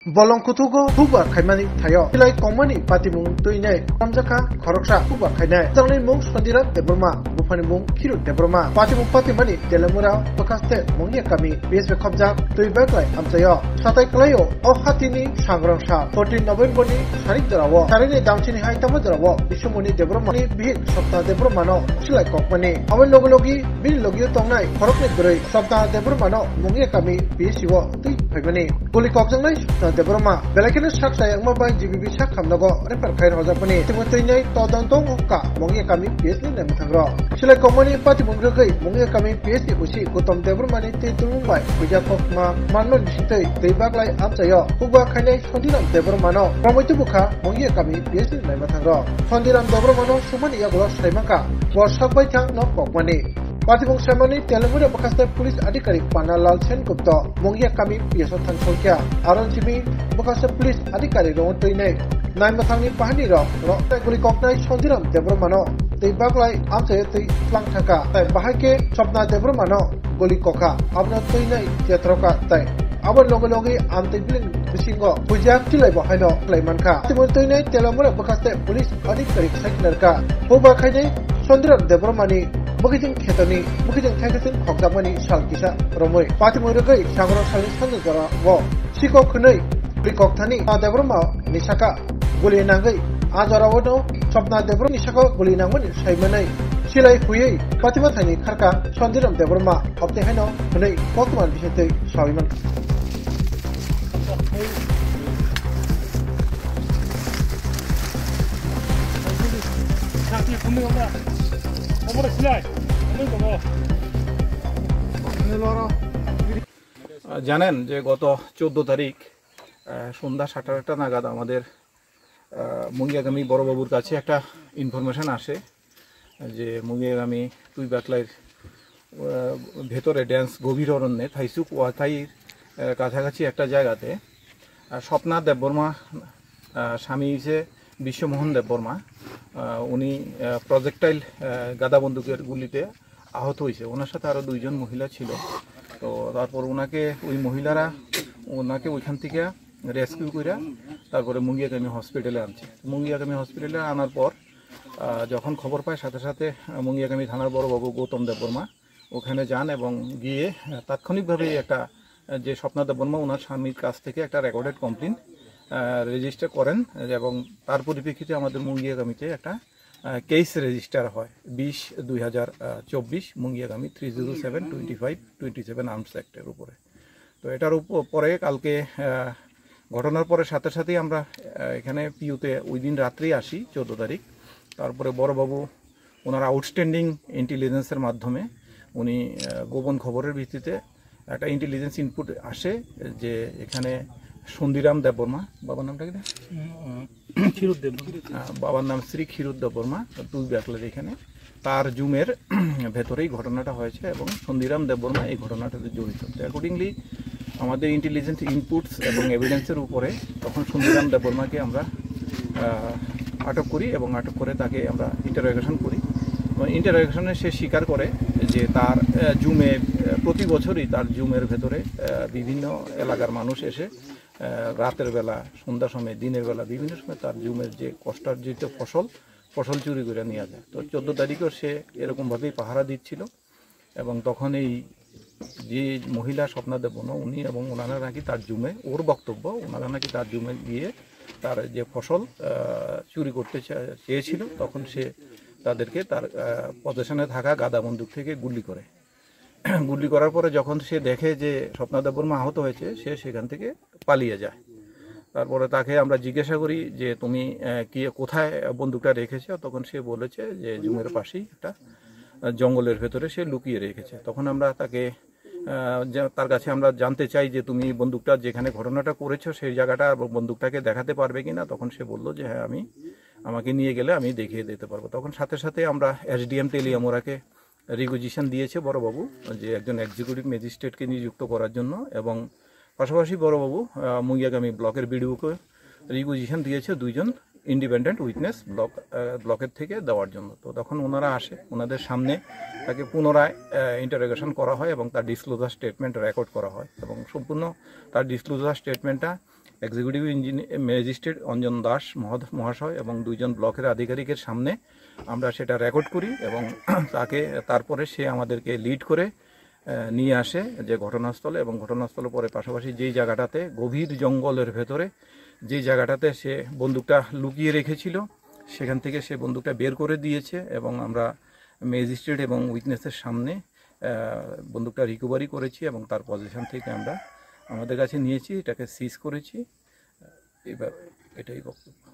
Bolongkutugo huba khaimani thayo silai komani patimung tuinai tamjaka khoroksa huba khainai jangni mung sondira debroma bufani mung khiru debroma patimung patimani delamura pakaste mungya kami besbe khobja tuibaklai amchayo satai klayo o hatini sangrangsa 14 November ni sarik jarawo sarini damchini hai tamajarawo bisumuni debroma ni bihik sapta debroma no silai kokmani awen logi bin logio tongnai khorokni grei sapta debroma no mungya kami besiwo tui phaimani poli kokjangnai debroma belakene saksa yang mabai GBB sak khamnago refer khair hojapani timoteinai todantong okka mongye kami PSL nem thangro silai komani pati mungregai mongye kami PSL usi gotom debroma ni te tulumbai puja kokma mannon sitei teibaklai amchayo huba khainai sondiram debroma no promoitu bukha mongye kami PSL nem thangro sondiram debroma no sumani yaglo saimaka worshak bai thang no kokmani Patibong Samani Telamura Bakaste Police Adhikarik Panalal Senkupto Mongya Kami Piaso Thansokya Aron Jimi Bakaste Police Adhikarik Rontoinai Nai Mathangni Pahani Ro Rokta Guli Koknai Sondiram Debromano Tei Baklai Amche Tei Tlang Thaka Tai Bahake Sopna Debromano Guli Koka Abna Toinai Teatroka Tai Aban Logi Amte Bilin Bisingo Pujak Tilai Bahano Klaimanka Timur Toinai Telamura Bakaste Police Adhikarik Seknerka Hoba Khainai Sondiram Debromani Bukijing Ketoni, Bukijing Takasin, Hokdamani, Salkisa, Romoi, Patimuragai, Sangro Salis Sandra, Wo, Siko Kunai, Rikoktani, Debroma, Nisaka, Gulinangai, Azarawado, Sopna Debro Nisaka, Gulinangan, Saimanai, Silai Huye, Patimatani, Karka, Sondiram Debroma, of the Heno, Kunai, Pokemon Visite, Saviman. জানেন যে গত 14 তারিখ সন্ধ্যা 7:30টা নাগাদ আমাদের মুঙ্গিয়াগামী বড়বাবুর কাছে একটা information আসে যে মুঙ্গিয়াগামী তুইবাকলাইয়ের ভেতরে ড্যান্স গভীর অরণ্যে থাইসুক ওয়াথাইর কাছাকাছি একটা জায়গাতে স্বপ্না দেববর্মা স্বামী হিসেবে বিশ্বমোহন দেববর্মা উনি প্রজেক্টাইল গাদা বন্দুকের গুলিতে আহত হয়েছে ওনার সাথে আরও 2জন মহিলা ছিল তো তারপর ওই মহিলারা ওনাকে ওইখান থেকে রেস্কিউ করে তারপরে মুঙ্গিয়াগামী হসপিটালে আনছে মুঙ্গিয়াগামী হসপিটালে আনার পর যখন খবর পায় সাথে সাথে মুঙ্গিয়াগামী থানার বড়বাবু গৌতম দেববর্মা ওখানে যান এবং গিয়ে তাৎক্ষণিকভাবে একটা যে স্বপ্না দেববর্মা ওনার স্বামীর কাছ থেকে একটা রেকর্ডেড কমপ্লেন রেজিস্টার করেন এবং তার পরিপ্রেক্ষিতে আমাদের মুঙ্গিয়াগামীতে একটা কেস রেজিস্টার হয় 20/2024 মুঙ্গিয়াগামী 307/25/27 আর্মস অ্যাক্টের উপরে তো এটার পরে কালকে ঘটনার পরে সাথে সাথেই আমরা এখানে পিউতে ওই দিন রাত্রেই আসি 14 তারিখ তারপরে বড়বাবু ওনার আউটস্ট্যান্ডিং ইন্টেলিজেন্সের মাধ্যমে উনি গোপন খবরের ভিত্তিতে একটা ইন্টেলিজেন্স ইনপুট আসে যে এখানে সন্দিরাম দেববর্মা বাবার নামটা কি বাবার নাম শ্রী ক্ষীরোদ দেববর্মা তুইবাকলার এখানে তার জুমের ভেতরেই ঘটনাটা হয়েছে এবং সন্দিরাম দেববর্মা এই ঘটনাটাতে জড়িত অ্যাকর্ডিংলি আমাদের ইন্টেলিজেন্স ইনপুটস এবং এভিডেন্সের উপরে তখন সন্দিরাম দেববর্মাকে আমরা আটক করি এবং আটক করে তাকে আমরা ইন্টারোগেশন করি এবং ইন্টারোগেশনে সে স্বীকার করে যে তার জুমে প্রতি বছরই তার জুমের ভেতরে বিভিন্ন এলাকার মানুষ এসে রাতের বেলা সন্ধ্যার সময় দিনের বেলা বিভিন্ন সময় তার জুমের যে কষ্টার্জিত ফসল চুরি করে নিয়ে যায় তো 14 তারিখেও সে এরকমভাবেই পাহারা দিচ্ছিল এবং তখন এই যে মহিলা স্বপ্না দেববর্মা উনি এবং ওনারা নাকি তার জুমে ওর বক্তব্য ওনারা নাকি তার জুমে গিয়ে তার যে ফসল চুরি করতে চেয়েছিল তখন সে তাদেরকে তার পজিশনে থাকা গাদা বন্দুক থেকে গুলি করার পরে যখন সে দেখে যে স্বপ্না দেববর্মা আহত হয়েছে সে সেখান থেকে পালিয়ে যায় তারপরে তাকে আমরা জিজ্ঞাসা করি যে তুমি কোথায় বন্দুকটা রেখেছো তখন সে বলেছে যে জুমের পাশেই একটা জঙ্গলের ভেতরে সে লুকিয়ে রেখেছে তখন আমরা তার কাছে আমরা জানতে চাই যে তুমি বন্দুকটা যেখানে ঘটনাটা করেছো সেই জায়গাটা বন্দুকটাকে দেখাতে পারবে কিনা তখন সে বলল যে হ্যাঁ আমাকে নিয়ে গেলে আমি দেখিয়ে দিতে পারবো তখন সাথে সাথে আমরা SDM টেলিয়ামোরাকে রিকুইজিশন দিয়েছে বড়বাবু যে একজন এক্সিকিউটিভ ম্যাজিস্ট্রেটকে নিযুক্ত করার জন্য এবং পাশাপাশি বড়বাবু মুঙ্গিয়াগামী ব্লকের বিডিওকে রিকুইজিশন দিয়েছে 2জন ইন্ডিপেন্ডেন্ট উইটনেস ব্লকের থেকে দেওয়ার জন্য তো তখন ওনারা আসে ওনাদের সামনে তাকে পুনরায় ইন্টারোগেশন করা হয় এবং তার ডিসক্লোজার স্টেটমেন্ট রেকর্ড করা হয় এবং সম্পূর্ণ তার ডিসক্লোজার স্টেটমেন্টটা এক্সিকিউটিভ ম্যাজিস্ট্রেট অঞ্জন দাস মহাশয় এবং 2 জন ব্লকের আধিকারিকের সামনে আমরা সেটা রেকর্ড করি এবং তারপরে সে আমাদেরকে লিড করে নিয়ে আসে যে ঘটনাস্থলে, এবং ঘটনাস্থলে পরে পাশাপাশি যেই জায়গাটাতে গভীর জঙ্গলের ভেতরে যেই জায়গাটাতে সে বন্দুকটা লুকিয়ে রেখেছিল সেখান থেকে সে বন্দুকটা বের করে দিয়েছে, এবং আমরা ম্যাজিস্ট্রেট এবং উইটনেসের সামনে বন্দুকটা রিকভারি করেছি এবং তার পজিশন থেকে আমরা আমাদের কাছে নিয়েছি, এটাকে সিজ করেছি। এবার এটাই বক্তব্য।